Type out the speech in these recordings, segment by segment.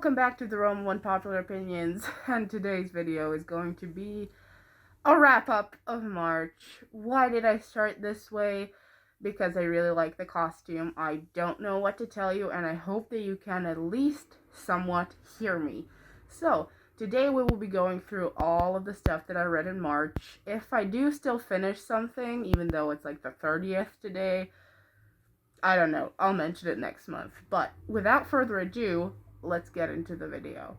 welcome back to the Rome Unpopular Opinions, and today's video is going to be a wrap-up of March. Why did I start this way? Because I really like the costume. I don't know what to tell you, and I hope that you can at least somewhat hear me. So, today we will be going through all of the stuff that I read in March. If I do still finish something, even though it's like the 30th today, I don't know, I'll mention it next month. But without further ado, let's get into the video.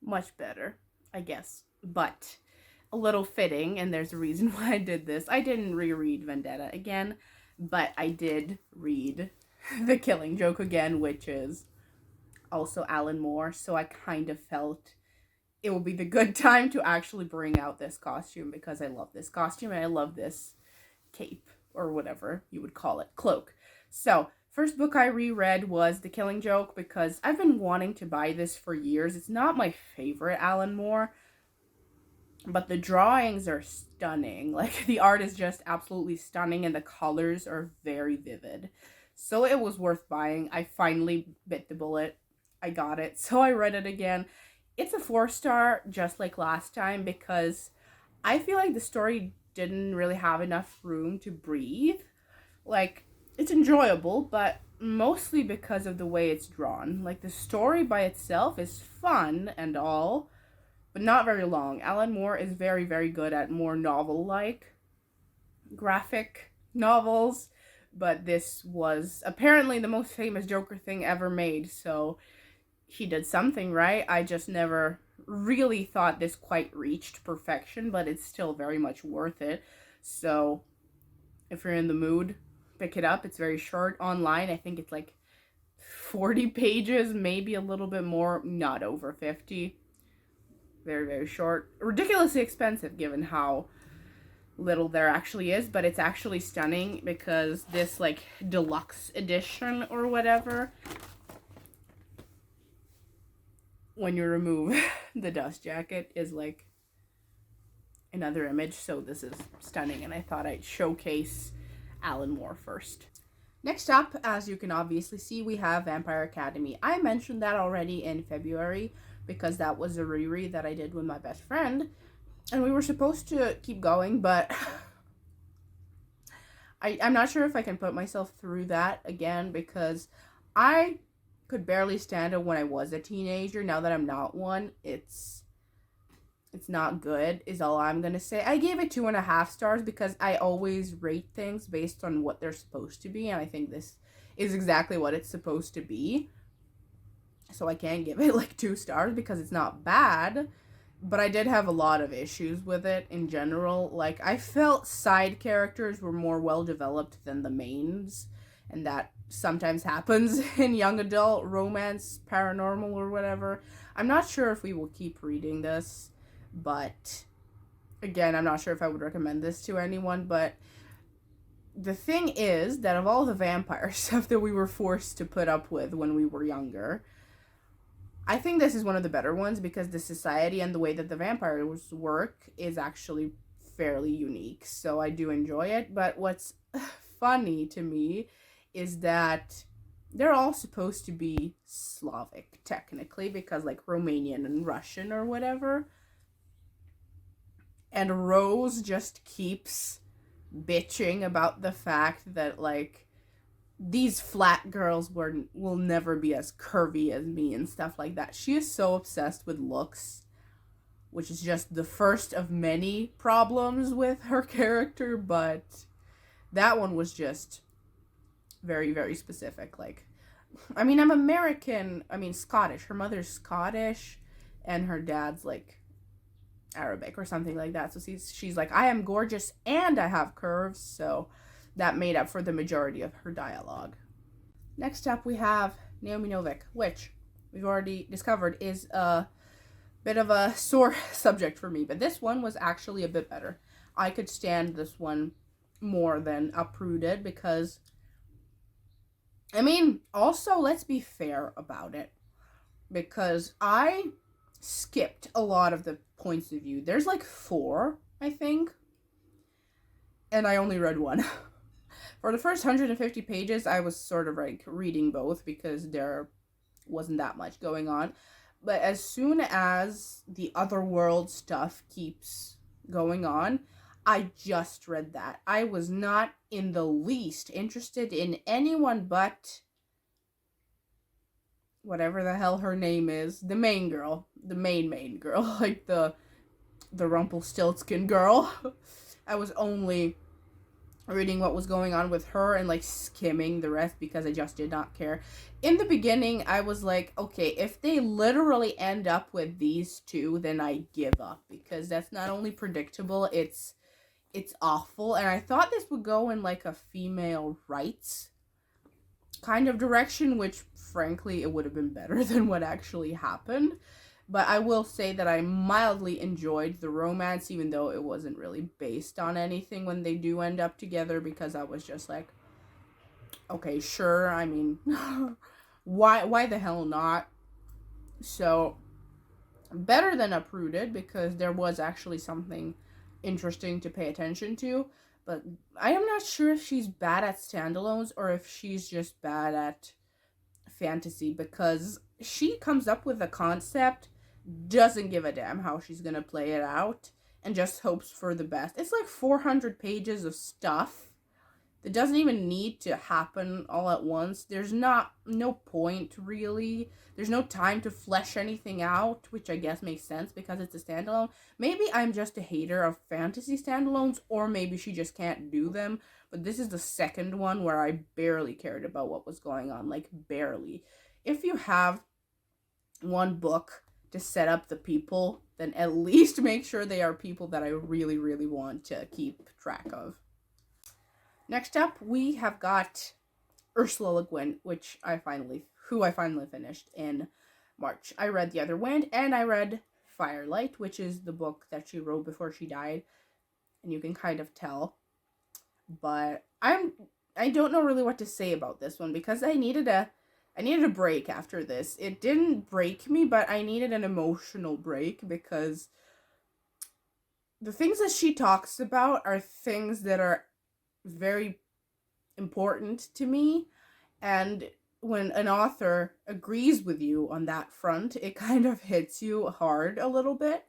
Much better, I guess, but a little fitting, and there's a reason why I did this. I didn't reread Vendetta again, but I did read The Killing Joke again, which is also Alan Moore, so I kind of felt it would be the good time to actually bring out this costume because I love this costume and I love this cape, or whatever you would call it, cloak. So, first book I reread was The Killing Joke because I've been wanting to buy this for years. It's not my favorite Alan Moore, but the drawings are stunning. Like, the art is just absolutely stunning and the colors are very vivid. So it was worth buying. I finally bit the bullet. I got it. So I read it again. It's a 4-star, just like last time, because I feel like the story didn't really have enough room to breathe. Like, it's enjoyable, but mostly because of the way it's drawn. Like, the story by itself is fun and all, but not very long. Alan Moore is very, very good at more novel-like graphic novels, but this was apparently the most famous Joker thing ever made, so he did something right. I just never really thought this quite reached perfection, but it's still very much worth it. So if you're in the mood, pick it up. It's very short. Online, I think it's like 40 pages, maybe a little bit more, not over 50. Very, very short. Ridiculously expensive given how little there actually is, but it's actually stunning because this like deluxe edition or whatever, when you remove the dust jacket, is like another image. So this is stunning, and I thought I'd showcase Alan Moore first. Next up, as you can obviously see, we have Vampire Academy. I mentioned that already in February because that was a reread that I did with my best friend, and we were supposed to keep going, but I'm not sure if I can put myself through that again because I could barely stand it when I was a teenager. Now that I'm not one, it's not good, is all I'm gonna say. I gave it 2.5 stars because I always rate things based on what they're supposed to be, and I think this is exactly what it's supposed to be. So I can't give it like 2 stars because it's not bad, but I did have a lot of issues with it in general. Like, I felt side characters were more well developed than the mains, and that sometimes happens in young adult romance, paranormal, or whatever. I'm not sure if we will keep reading this, but again, I'm not sure if I would recommend this to anyone. But the thing is that of all the vampire stuff that we were forced to put up with when we were younger, I think this is one of the better ones because the society and the way that the vampires work is actually fairly unique. So I do enjoy it. But what's funny to me is that they're all supposed to be Slavic, technically, because like Romanian and Russian or whatever. And Rose just keeps bitching about the fact that like these flat girls will never be as curvy as me and stuff like that. She is so obsessed with looks, which is just the first of many problems with her character, but that one was just very, very specific. Like, I mean, I'm American, Scottish. Her mother's Scottish, and her dad's, like, Arabic or something like that. So she's like, I am gorgeous and I have curves, so that made up for the majority of her dialogue. Next up, we have Naomi Novik, which we've already discovered is a bit of a sore subject for me, but this one was actually a bit better. I could stand this one more than Uprooted because, also, let's be fair about it, because I skipped a lot of the points of view. There's like 4, I think. and I only read one. For the first 150 pages, I was sort of like reading both because there wasn't that much going on. But as soon as the otherworld stuff keeps going on, I just read that. I was not in the least interested in anyone but whatever the hell her name is, the main girl, the main girl, like the Rumpelstiltskin girl. I was only reading what was going on with her and like skimming the rest because I just did not care. In the beginning, I was like, okay, if they literally end up with these two, then I give up because that's not only predictable, it's awful. And I thought this would go in like a female rights kind of direction, which frankly it would have been better than what actually happened. But I will say that I mildly enjoyed the romance, even though it wasn't really based on anything when they do end up together, because I was just like, okay, sure, I mean, why the hell not? So, better than Uprooted, because there was actually something interesting to pay attention to, but I am not sure if she's bad at standalones or if she's just bad at fantasy, because she comes up with a concept, doesn't give a damn how she's gonna play it out, and just hopes for the best. It's like 400 pages of stuff that doesn't even need to happen all at once. There's no point, really. There's no time to flesh anything out, which I guess makes sense because it's a standalone. Maybe I'm just a hater of fantasy standalones, or maybe she just can't do them. But this is the second one where I barely cared about what was going on. Like, barely. If you have one book to set up the people, then at least make sure they are people that I really, really want to keep track of. Next up, we have got Ursula Le Guin, who I finally finished in March. I read The Other Wind, and I read Firelight, which is the book that she wrote before she died, and you can kind of tell. But I don't know really what to say about this one because I needed a break after this. It didn't break me, but I needed an emotional break because the things that she talks about are things that are very important to me, and when an author agrees with you on that front, it kind of hits you hard a little bit.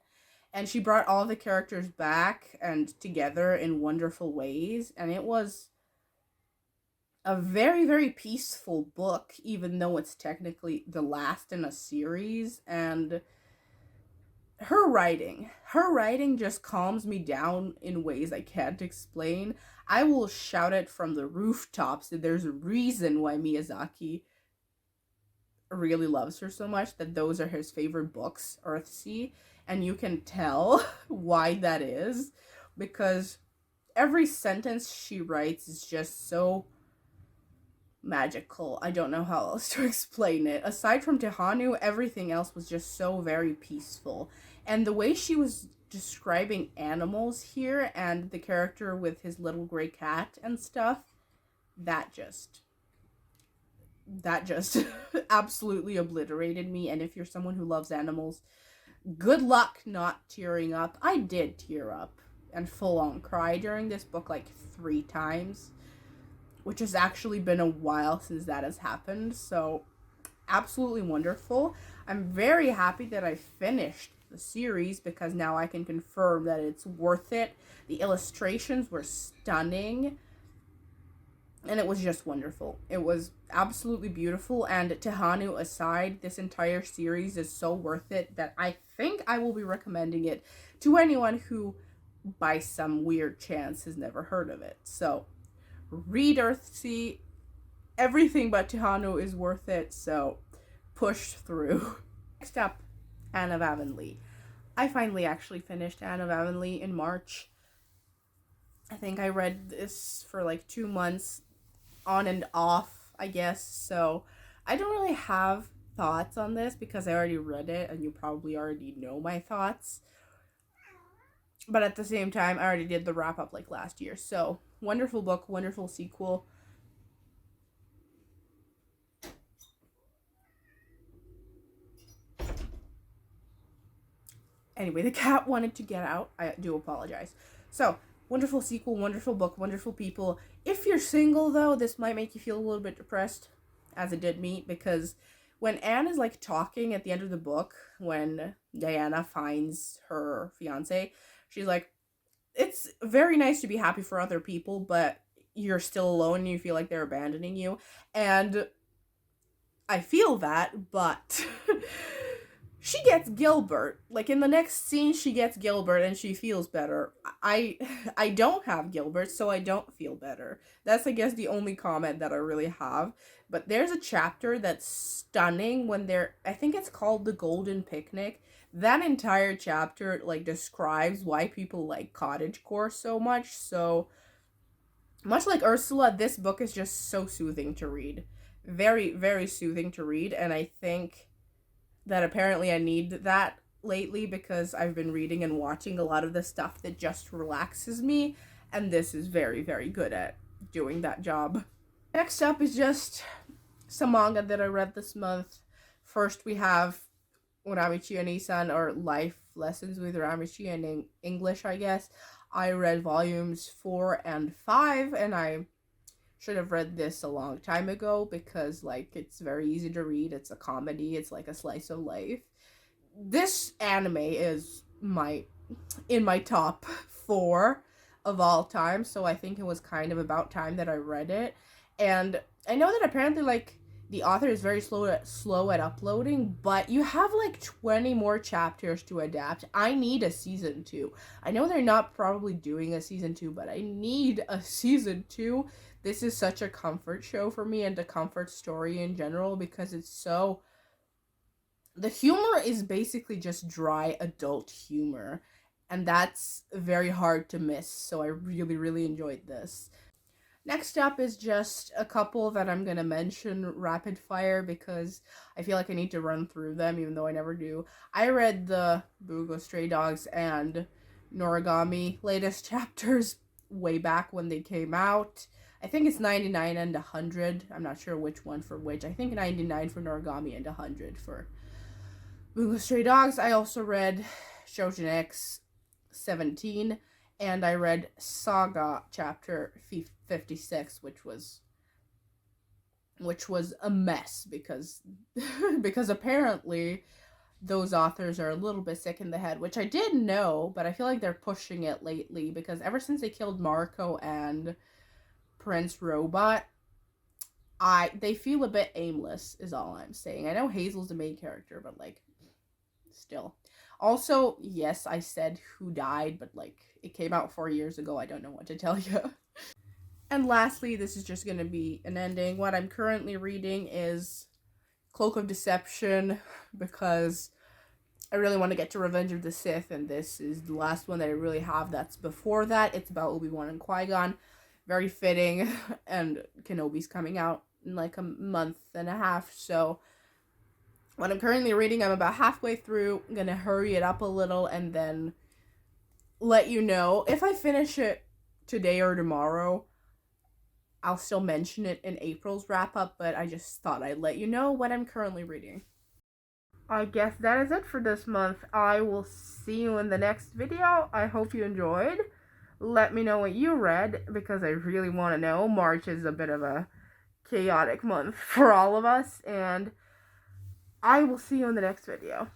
And she brought all the characters back and together in wonderful ways, and it was a very, very peaceful book, even though it's technically the last in a series. And her writing just calms me down in ways I can't explain. I will shout it from the rooftops that there's a reason why Miyazaki really loves her so much, that those are his favorite books, Earthsea, and you can tell why that is, because every sentence she writes is just so magical. I don't know how else to explain it. Aside from Tehanu, everything else was just so very peaceful. And the way she was describing animals here and the character with his little gray cat and stuff, that just absolutely obliterated me. And if you're someone who loves animals, good luck not tearing up. I did tear up and full on cry during this book like 3 times, which has actually been a while since that has happened. So absolutely wonderful. I'm very happy that I finished the series because now I can confirm that it's worth it. The illustrations were stunning, and it was just wonderful. It was absolutely beautiful, and Tehanu aside, this entire series is so worth it that I think I will be recommending it to anyone who, by some weird chance, has never heard of it. So, read Earthsea. Everything but Tehanu is worth it, so push through. Next up, Anne of Avonlea. I finally actually finished Anne of Avonlea in March. I think I read this for like 2 months on and off, I guess, so I don't really have thoughts on this because I already read it and you probably already know my thoughts. But at the same time, I already did the wrap up like last year, so wonderful book, wonderful sequel. Anyway, the cat wanted to get out. I do apologize. So, Wonderful sequel, wonderful book, wonderful people. If you're single, though, this might make you feel a little bit depressed, as it did me, because when Anne is, like, talking at the end of the book, when Diana finds her fiancé, she's like, it's very nice to be happy for other people, but you're still alone and you feel like they're abandoning you. And I feel that, but she gets Gilbert. Like, in the next scene, she gets Gilbert and she feels better. I don't have Gilbert, so I don't feel better. That's, I guess, the only comment that I really have. But there's a chapter that's stunning when I think it's called The Golden Picnic. That entire chapter, like, describes why people like cottagecore so much. So, much like Ursula, this book is just so soothing to read. Very, very soothing to read, and I think that apparently I need that lately because I've been reading and watching a lot of the stuff that just relaxes me, and this is very, very good at doing that job. Next up is just some manga that I read this month. First, we have Uramichi and oniisan, or Life Lessons with Uramichi in English, I guess. I read volumes 4 and 5, and I should have read this a long time ago because, like, it's very easy to read. It's a comedy. It's like a slice of life. This anime is in my top 4 of all time, so I think it was kind of about time that I read it. And I know that apparently, like, the author is very slow at uploading, but you have like 20 more chapters to adapt. I need a season 2. I know they're not probably doing a season 2, but I need a season 2. This is such a comfort show for me and a comfort story in general because it's so... The humor is basically just dry adult humor, and that's very hard to miss, so I really, really enjoyed this. Next up is just a couple that I'm going to mention rapid fire because I feel like I need to run through them even though I never do. I read the Bugo Stray Dogs and Noragami latest chapters way back when they came out. I think it's 99 and 100. I'm not sure which one for which. I think 99 for Noragami and 100 for Bugo Stray Dogs. I also read Shoujo X 17. And I read Saga chapter 56, which was a mess because apparently those authors are a little bit sick in the head, which I did know, but I feel like they're pushing it lately because ever since they killed Marco and Prince Robot, they feel a bit aimless is all I'm saying. I know Hazel's the main character, but like still. Also, yes, I said who died, but like it came out 4 years ago. I don't know what to tell you. And lastly, this is just going to be an ending. What I'm currently reading is Cloak of Deception because I really want to get to Revenge of the Sith, and this is the last one that I really have that's before that. It's about Obi-Wan and Qui-Gon. Very fitting, and Kenobi's coming out in like a month and a half, so what I'm currently reading, I'm about halfway through. I'm going to hurry it up a little and then let you know. If I finish it today or tomorrow, I'll still mention it in April's wrap-up, but I just thought I'd let you know what I'm currently reading. I guess that is it for this month. I will see you in the next video. I hope you enjoyed. Let me know what you read, because I really want to know. March is a bit of a chaotic month for all of us, and I will see you in the next video.